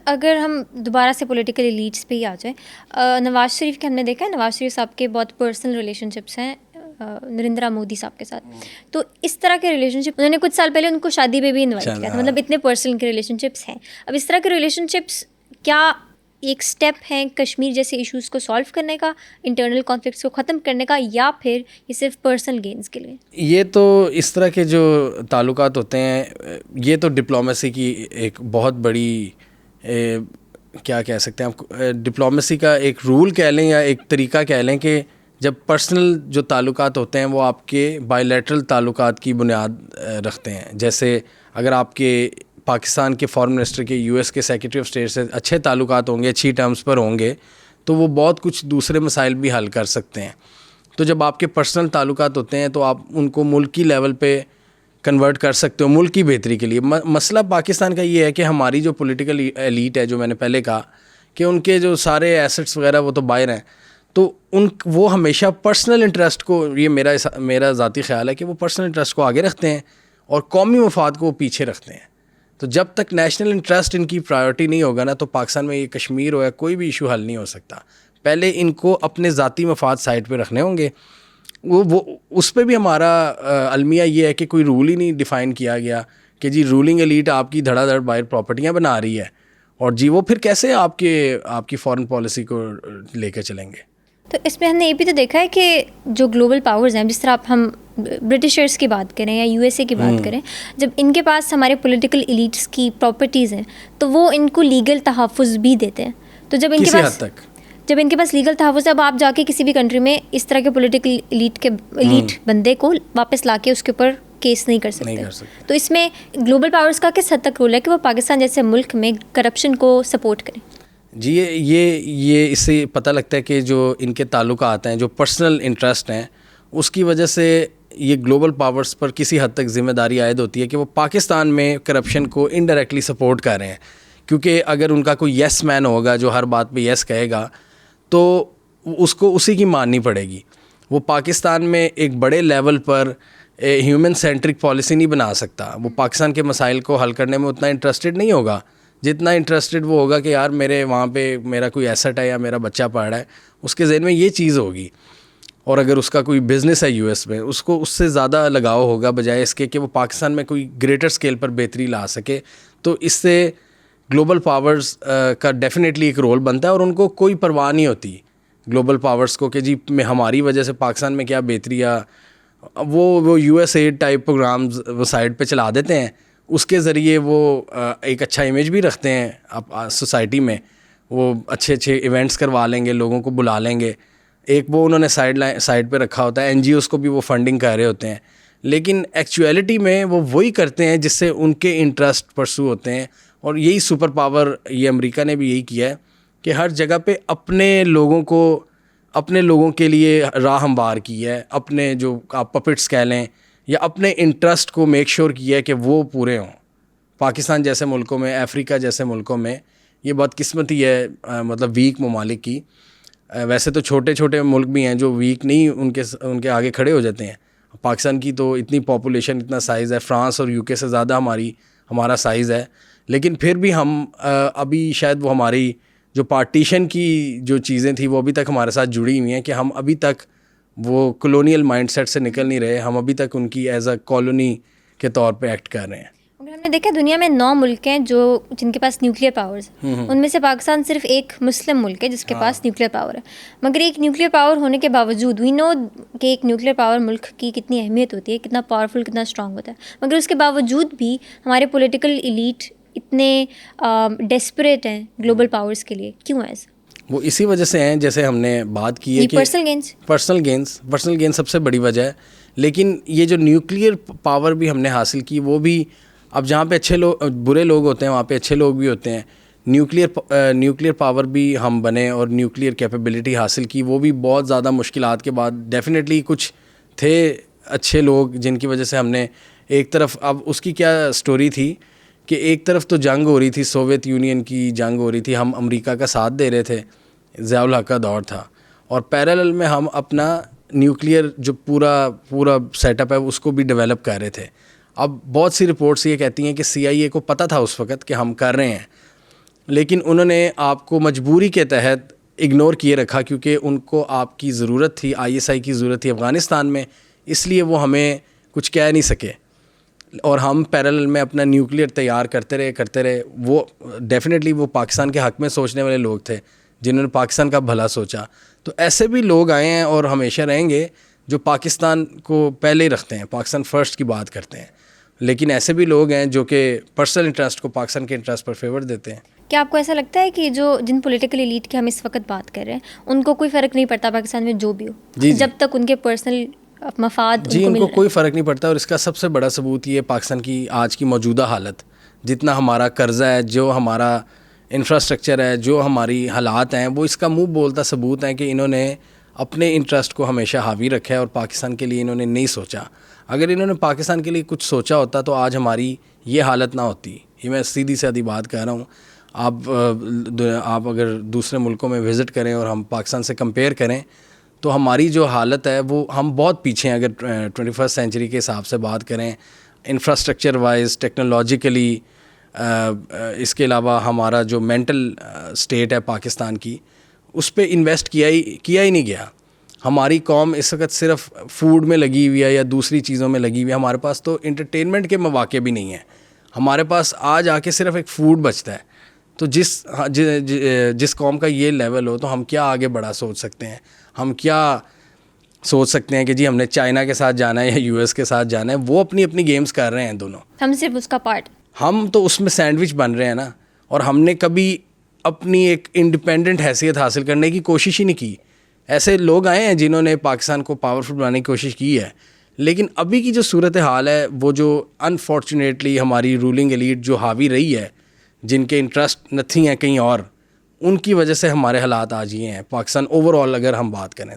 اگر ہم دوبارہ سے پولیٹیکل ایلیٹس پہ ہی آ جائیں, نواز شریف کے ہم نے دیکھا ہے, نواز شریف صاحب کے بہت پرسنل ریلیشن شپس ہیں نریندرا مودی صاحب کے ساتھ. تو اس طرح کے ریلیشن شپ, انہوں نے کچھ سال پہلے ان کو شادی پہ بھی انوائٹ کیا تھا, مطلب اتنے پرسنل کے ریلیشن شپس ہیں. اب اس طرح کے ریلیشن شپس کیا ایک اسٹیپ ہیں کشمیر جیسے ایشوز کو سالو کرنے کا, انٹرنل کانفلکٹس کو ختم کرنے کا, یا پھر یہ صرف پرسنل گینز کے لیے؟ یہ تو اس طرح کے جو تعلقات ہوتے ہیں یہ تو ڈپلومیسی کی ایک بہت بڑی کیا کہہ سکتے ہیں آپ, ڈپلومیسی کا ایک رول کہہ لیں یا ایک طریقہ کہہ لیں کہ جب پرسنل جو تعلقات ہوتے ہیں وہ آپ کے بائی لیٹرل تعلقات کی بنیاد رکھتے ہیں. جیسے اگر آپ کے پاکستان کے فارن منسٹر کے یو ایس کے سیکرٹری آف اسٹیٹ سے اچھے تعلقات ہوں گے, اچھی ٹرمز پر ہوں گے, تو وہ بہت کچھ دوسرے مسائل بھی حل کر سکتے ہیں. تو جب آپ کے پرسنل تعلقات ہوتے ہیں تو آپ ان کو ملکی لیول پہ کنورٹ کر سکتے ہو ملک کی بہتری کے لیے. مسئلہ پاکستان کا یہ ہے کہ ہماری جو پولیٹیکل ایلیٹ ہے, جو میں نے پہلے کہا کہ ان کے جو سارے ایسٹس وغیرہ وہ تو باہر ہیں, تو وہ ہمیشہ پرسنل انٹرسٹ کو, یہ میرا ذاتی خیال ہے کہ وہ پرسنل انٹرسٹ کو آگے رکھتے ہیں اور قومی مفاد کو وہ پیچھے رکھتے ہیں. تو جب تک نیشنل انٹرسٹ ان کی پرائیورٹی نہیں ہوگا نا, تو پاکستان میں یہ کشمیر ہو یا کوئی بھی ایشو حل نہیں ہو سکتا. پہلے ان کو اپنے ذاتی مفاد سائڈ پہ رکھنے ہوں گے. وہ اس پہ بھی ہمارا المیہ یہ ہے کہ کوئی رول ہی نہیں ڈیفائن کیا گیا کہ جی رولنگ ایلیٹ آپ کی دھڑا دھڑ باہر پراپرٹیاں بنا رہی ہے, اور جی وہ پھر کیسے آپ کی فارن پالیسی کو لے کے چلیں گے. تو اس میں ہم نے یہ بھی تو دیکھا ہے کہ جو گلوبل پاورز ہیں, جس طرح ہم برٹشرس کی بات کریں یا یو ایس اے کی بات کریں, جب ان کے پاس ہمارے پولیٹیکل ایلیٹس کی پراپرٹیز ہیں تو وہ ان کو لیگل تحفظ بھی دیتے ہیں. تو جب ان کے پاس لیگل تحفظ ہے, اب آپ جا کے کسی بھی کنٹری میں اس طرح کے پولیٹیکل ایلیٹ بندے کو واپس لا کے اس کے اوپر کیس نہیں کر سکتے. تو اس میں گلوبل پاورز کا کس حد تک رول ہے کہ وہ پاکستان جیسے ملک میں کرپشن کو سپورٹ کریں؟ جی یہ اس سے پتہ لگتا ہے کہ جو ان کے تعلقات ہیں, جو پرسنل انٹرسٹ ہیں, اس کی وجہ سے یہ گلوبل پاورز پر کسی حد تک ذمہ داری عائد ہوتی ہے کہ وہ پاکستان میں کرپشن کو انڈائریکٹلی سپورٹ کر رہے ہیں. کیونکہ اگر ان کا کوئی یس مین ہوگا جو ہر بات پہ یس کہے گا, تو اس کو اسی کی ماننی پڑے گی. وہ پاکستان میں ایک بڑے لیول پر ہیومن سینٹرک پالیسی نہیں بنا سکتا. وہ پاکستان کے مسائل کو حل کرنے میں اتنا انٹرسٹڈ نہیں ہوگا جتنا انٹرسٹڈ وہ ہوگا کہ یار میرے وہاں پہ میرا کوئی ایسٹ ہے یا میرا بچہ پڑھ رہا ہے, اس کے ذہن میں یہ چیز ہوگی. اور اگر اس کا کوئی بزنس ہے یو ایس میں, اس کو اس سے زیادہ لگاؤ ہوگا بجائے اس کے کہ وہ پاکستان میں کوئی گریٹر اسکیل پر بہتری لا سکے. تو اس سے گلوبل پاورز کا ڈیفینیٹلی ایک رول بنتا ہے, اور ان کو کوئی پرواہ نہیں ہوتی گلوبل پاورز کو کہ جی ہماری وجہ سے پاکستان میں کیا بہتری, یا وہ U S A type programs وہ سائڈ پہ چلا دیتے ہیں. اس کے ذریعے وہ ایک اچھا امیج بھی رکھتے ہیں سوسائٹی میں. وہ اچھے ایونٹس کروا لیں گے, لوگوں کو بلا لیں گے. ایک وہ انہوں نے سائڈ پہ رکھا ہوتا ہے, این جی اوز کو بھی وہ فنڈنگ کر رہے ہوتے ہیں. لیکن ایکچویلٹی میں وہ وہی کرتے ہیں جس سے ان کے انٹرسٹ پرسو ہوتے ہیں. اور یہی سپر پاور, یہ امریکہ نے بھی یہی کیا ہے کہ ہر جگہ پہ اپنے لوگوں کے لیے راہ ہموار کی ہے. اپنے جو آپ پپٹس کہہ لیں یا اپنے انٹرسٹ کو میک شور کیا ہے کہ وہ پورے ہوں. پاکستان جیسے ملکوں میں, افریقہ جیسے ملکوں میں یہ بدقسمتی ہے مطلب ویک ممالک کی. ویسے تو چھوٹے ملک بھی ہیں جو ویک نہیں, ان کے آگے کھڑے ہو جاتے ہیں. پاکستان کی تو اتنی پاپولیشن, اتنا سائز ہے, فرانس اور یو کے سے زیادہ ہمارا سائز ہے. لیکن پھر بھی ہم ابھی شاید وہ ہماری جو پارٹیشن کی جو چیزیں تھیں وہ ابھی تک ہمارے ساتھ جڑی ہوئی ہیں کہ ہم ابھی تک وہ کولونیل مائنڈ سیٹ سے نکل نہیں رہے. ہم ابھی تک ان کی ایز اے کالونی کے طور پہ ایکٹ کر رہے ہیں. اگر ہم نے دیکھا دنیا میں 9 ملک ہیں جن کے پاس نیوکلیئر پاورز ہیں, ان میں سے پاکستان صرف ایک مسلم ملک ہے جس کے پاس نیوکلیئر پاور ہے. مگر ایک نیوکلیئر پاور ہونے کے باوجود وی نو کہ ایک نیوکلیئر پاور ملک کی کتنی اہمیت ہوتی ہے, کتنا پاورفل, کتنا اسٹرانگ ہوتا ہے. مگر اس کے باوجود بھی ہمارے پولیٹیکل ایلیٹ اتنے ڈیسپریٹ ہیں گلوبل پاورز کے لیے. کیوں ہے ایسا؟ وہ اسی وجہ سے ہیں جیسے ہم نے بات کی ہے کہ پرسنل گینز سب سے بڑی وجہ ہے. لیکن یہ جو نیوکلیئر پاور بھی ہم نے حاصل کی, وہ بھی اب جہاں پہ برے لوگ ہوتے ہیں وہاں پہ اچھے لوگ بھی ہوتے ہیں. نیوکلیئر پاور بھی ہم بنے اور نیوکلیئر کیپیبلٹی حاصل کی, وہ بھی بہت زیادہ مشکلات کے بعد. ڈیفینیٹلی کچھ تھے اچھے لوگ جن کی وجہ سے ہم نے ایک طرف, اب اس کی کیا سٹوری تھی کہ ایک طرف تو جنگ ہو رہی تھی, سوویت یونین کی جنگ ہو رہی تھی, ہم امریکہ کا ساتھ دے رہے تھے, ضیاء الحق کا دور تھا, اور پیرالل میں ہم اپنا نیوکلیئر جو پورا سیٹ اپ ہے اس کو بھی ڈیولپ کر رہے تھے. اب بہت سی رپورٹس یہ کہتی ہیں کہ CIA کو پتہ تھا اس وقت کہ ہم کر رہے ہیں, لیکن انہوں نے آپ کو مجبوری کے تحت اگنور کیے رکھا کیونکہ ان کو آپ کی ضرورت تھی, ISI کی ضرورت تھی افغانستان میں, اس لیے وہ ہمیں کچھ کہہ نہیں سکے. اور ہم پیرلل میں اپنا نیوکلیئر تیار کرتے رہے. وہ ڈیفینیٹلی وہ پاکستان کے حق میں سوچنے والے لوگ تھے جنہوں نے پاکستان کا بھلا سوچا. تو ایسے بھی لوگ آئے ہیں اور ہمیشہ رہیں گے جو پاکستان کو پہلے ہی رکھتے ہیں, پاکستان فرسٹ کی بات کرتے ہیں. لیکن ایسے بھی لوگ ہیں جو کہ پرسنل انٹرسٹ کو پاکستان کے انٹرسٹ پر فیور دیتے ہیں. کیا آپ کو ایسا لگتا ہے کہ جن پولیٹیکل ایلیٹ کی ہم اس وقت بات کر رہے ہیں ان کو کوئی فرق نہیں پڑتا پاکستان میں جو بھی ہو, جب تک ان کے پرسنل مفاد ان کو کوئی فرق نہیں پڑتا؟ اور اس کا سب سے بڑا ثبوت یہ پاکستان کی آج کی موجودہ حالت, جتنا ہمارا قرضہ ہے, جو ہمارا انفراسٹرکچر ہے, جو ہماری حالات ہیں, وہ اس کا منہ بولتا ثبوت ہے کہ انہوں نے اپنے انٹرسٹ کو ہمیشہ حاوی رکھا ہے اور پاکستان کے لیے انہوں نے نہیں سوچا. اگر انہوں نے پاکستان کے لیے کچھ سوچا ہوتا تو آج ہماری یہ حالت نہ ہوتی. یہ میں سیدھی سادھی بات کہہ رہا ہوں. آپ اگر دوسرے ملکوں میں وزٹ کریں اور ہم پاکستان سے کمپیئر کریں تو ہماری جو حالت ہے وہ ہم بہت پیچھے ہیں. اگر 21 سینچری کے حساب سے بات کریں, انفراسٹرکچر وائز, ٹیکنالوجیکلی, اس کے علاوہ ہمارا جو مینٹل اسٹیٹ ہے پاکستان کی, اس پہ انویسٹ کیا ہی نہیں گیا. ہماری قوم اس وقت صرف فوڈ میں لگی ہوئی ہے یا دوسری چیزوں میں لگی ہوئی ہے. ہمارے پاس تو انٹرٹینمنٹ کے مواقع بھی نہیں ہیں. ہمارے پاس آج آ کے صرف ایک فوڈ بچتا ہے. تو جس قوم کا یہ لیول ہو تو ہم کیا آگے بڑا سوچ سکتے ہیں؟ ہم کیا سوچ سکتے ہیں کہ جی ہم نے چائنا کے ساتھ جانا ہے یا US کے ساتھ جانا ہے؟ وہ اپنی گیمز کر رہے ہیں دونوں, ہم صرف اس کا پارٹ. ہم تو اس میں سینڈوچ بن رہے ہیں نا. اور ہم نے کبھی اپنی ایک انڈیپینڈنٹ حیثیت حاصل کرنے کی کوشش ہی نہیں کی. ایسے لوگ آئے ہیں جنہوں نے پاکستان کو پاورفل بنانے کی کوشش کی ہے, لیکن ابھی کی جو صورت حال ہے وہ جو انفارچونیٹلی ہماری رولنگ ایلیٹ جو حاوی رہی ہے, جن کے انٹرسٹ نتھی ہیں کہیں اور, ان کی وجہ سے ہمارے حالات آج یہ ہیں پاکستان اوور آل اگر ہم بات کریں.